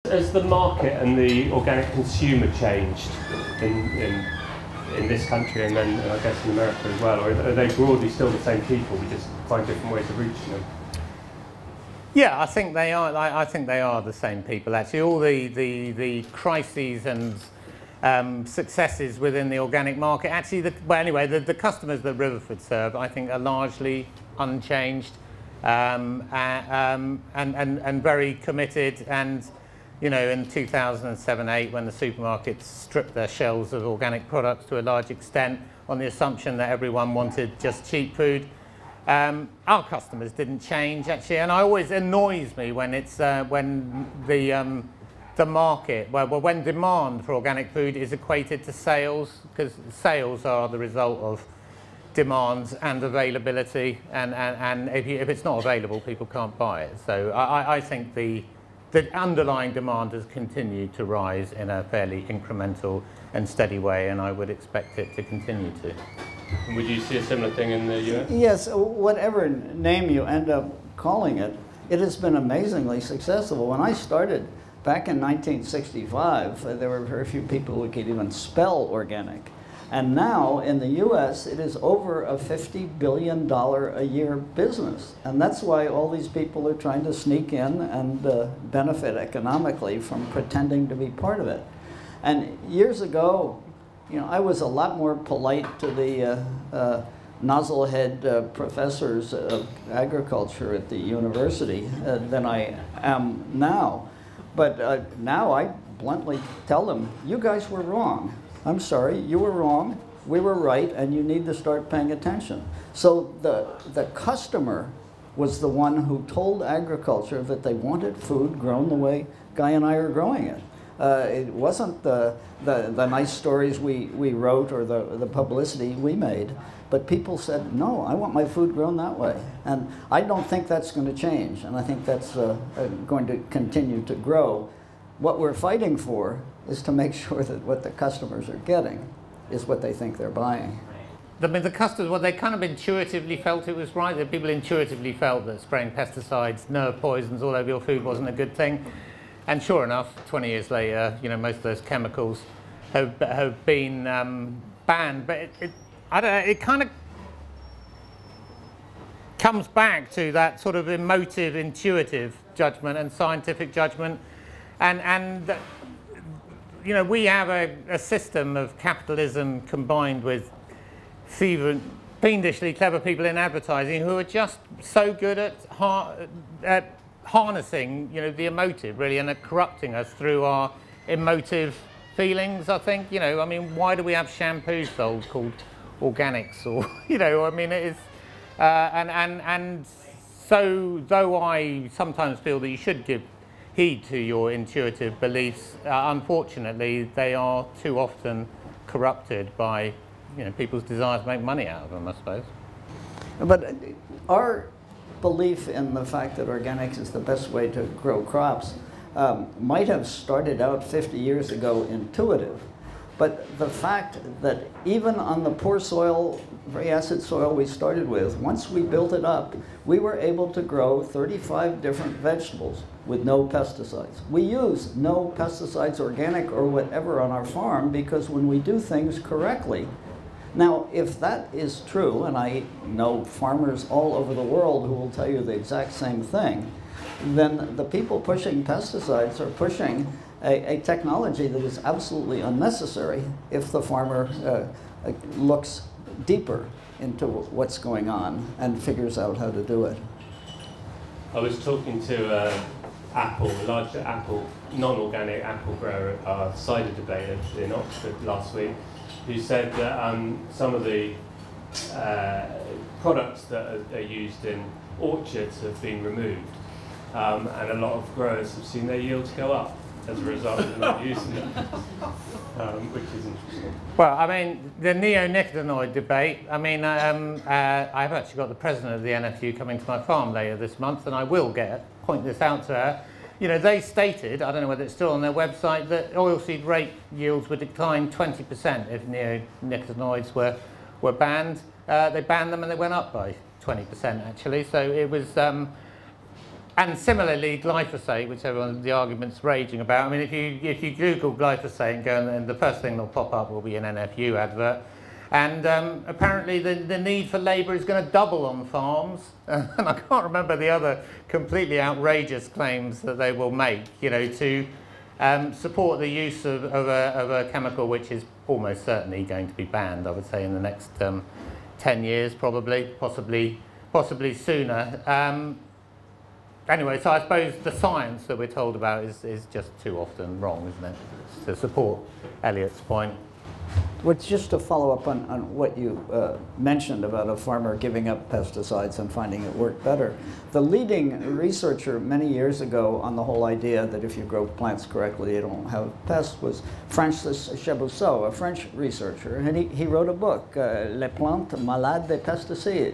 Has the market and the organic consumer changed in this country and then I guess in America as well, or are they broadly still the same people? We just find different ways of reaching them. Yeah, I think they are. I think they are the same people. Actually, all the crises and successes within the organic market. Actually, the customers that Riverford serve, I think, are largely unchanged and very committed. And you know, in 2007-8, when the supermarkets stripped their shelves of organic products to a large extent on the assumption that everyone wanted just cheap food, our customers didn't change actually. And it always annoys me when it's when the market, when demand for organic food is equated to sales, because sales are the result of demand and availability, and if it's not available, people can't buy it. So I think the underlying demand has continued to rise in a fairly incremental and steady way, and I would expect it to continue to. And would you see a similar thing in the US? Yes, whatever name you end up calling it, it has been amazingly successful. When I started back in 1965, there were very few people who could even spell organic. And now in the US, it is over a $50 billion a year business. And that's why all these people are trying to sneak in and benefit economically from pretending to be part of it. And years ago, you know, I was a lot more polite to the nozzlehead professors of agriculture at the university than I am now. But now I bluntly tell them, you guys were wrong. I'm sorry, you were wrong, we were right, and you need to start paying attention. So the customer was the one who told agriculture that they wanted food grown the way Guy and I are growing it. It wasn't the nice stories we wrote or the publicity we made, but people said, no, I want my food grown that way. And I don't think that's going to change, and I think that's going to continue to grow. What we're fighting for is to make sure that what the customers are getting is what they think they're buying. I mean, the customers, well, they kind of intuitively felt it was right. The people intuitively felt that spraying pesticides, nerve poisons all over your food wasn't a good thing. And sure enough, 20 years later, you know, most of those chemicals have been banned. But I don't know, it kind of comes back to that sort of emotive, intuitive judgment and scientific judgment. And you know, we have a system of capitalism combined with fiendishly clever people in advertising who are just so good at harnessing, you know, the emotive really, and at corrupting us through our emotive feelings, I think. You know, I mean, why do we have shampoo sold called organics, or, you know, I mean, it is, and so though I sometimes feel that you should give heed to your intuitive beliefs, unfortunately they are too often corrupted by, you know, people's desire to make money out of them, I suppose. But our belief in the fact that organics is the best way to grow crops might have started out 50 years ago intuitive, but the fact that even on the poor soil, very acid soil we started with, once we built it up, we were able to grow 35 different vegetables with no pesticides. We use no pesticides, organic or whatever, on our farm because when we do things correctly. Now, if that is true, and I know farmers all over the world who will tell you the exact same thing, then the people pushing pesticides are pushing a technology that is absolutely unnecessary if the farmer looks deeper into what's going on and figures out how to do it. I was talking to Apple, a large Apple, non-organic apple grower at our cider debate in Oxford last week, who said that some of the products that are used in orchards have been removed, and a lot of growers have seen their yields go up as a result of not using them, which is interesting. Well, I mean, the neonicotinoid debate, I mean, I've actually got the president of the NFU coming to my farm later this month, and I will point this out to her. You know, they stated, I don't know whether it's still on their website, that oilseed rape yields would decline 20% if neonicotinoids were banned. They banned them and they went up by 20% actually. So it was, And similarly, glyphosate, which the argument's raging about. I mean, if you Google glyphosate and go, and the first thing that'll pop up will be an NFU advert. And apparently the need for labour is going to double on farms. And I can't remember the other completely outrageous claims that they will make, you know, to support the use of a chemical which is almost certainly going to be banned, I would say, in the next 10 years, probably, possibly sooner. Anyway, so I suppose the science that we're told about is just too often wrong, isn't it? To support Eliot's point. Well, just to follow up on what you mentioned about a farmer giving up pesticides and finding it worked better. The leading researcher many years ago on the whole idea that if you grow plants correctly, you don't have pests was Francis Chebousseau, a French researcher. And he wrote a book, Les plantes malades des pesticides,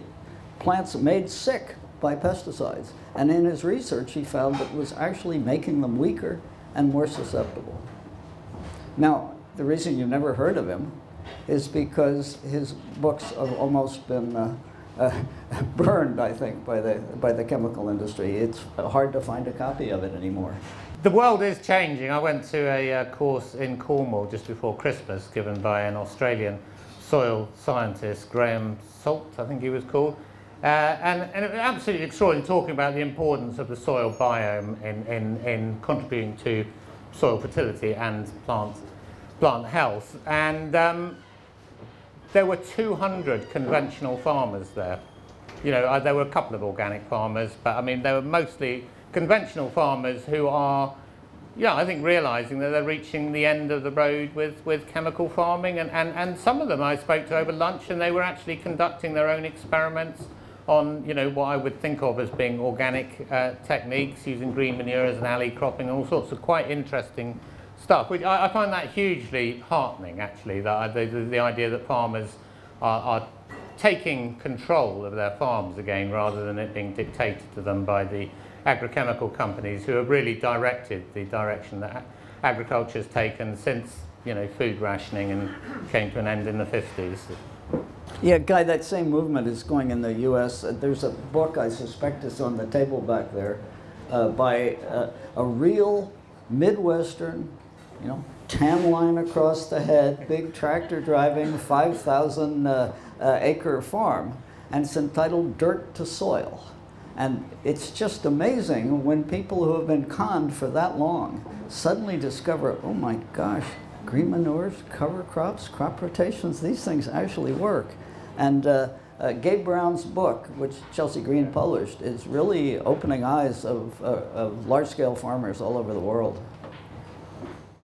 plants made sick by pesticides. And in his research, he found that it was actually making them weaker and more susceptible. Now, the reason you've never heard of him is because his books have almost been burned, I think, by the chemical industry. It's hard to find a copy of it anymore. The world is changing. I went to a course in Cornwall just before Christmas, given by an Australian soil scientist, Graham Salt, I think he was called. And it was absolutely extraordinary, talking about the importance of the soil biome in contributing to soil fertility and plant health. And there were 200 conventional farmers there. You know, there were a couple of organic farmers, but I mean, they were mostly conventional farmers who are, yeah, I think realizing that they're reaching the end of the road with chemical farming. And some of them I spoke to over lunch, and they were actually conducting their own experiments on, you know, what I would think of as being organic techniques, using green manure as an alley cropping, all sorts of quite interesting stuff, which I find that hugely heartening, actually, that the idea that farmers are taking control of their farms again, rather than it being dictated to them by the agrochemical companies who have really directed the direction that agriculture has taken since, you know, food rationing and came to an end in the 50s. Yeah, Guy, that same movement is going in the U.S. There's a book, I suspect it's on the table back there, by a real Midwestern, you know, tan line across the head, big tractor driving, 5,000 acre farm, and it's entitled Dirt to Soil. And it's just amazing when people who have been conned for that long suddenly discover, oh my gosh, green manures, cover crops, crop rotations, these things actually work. And Gabe Brown's book, which Chelsea Green published, is really opening eyes of large-scale farmers all over the world.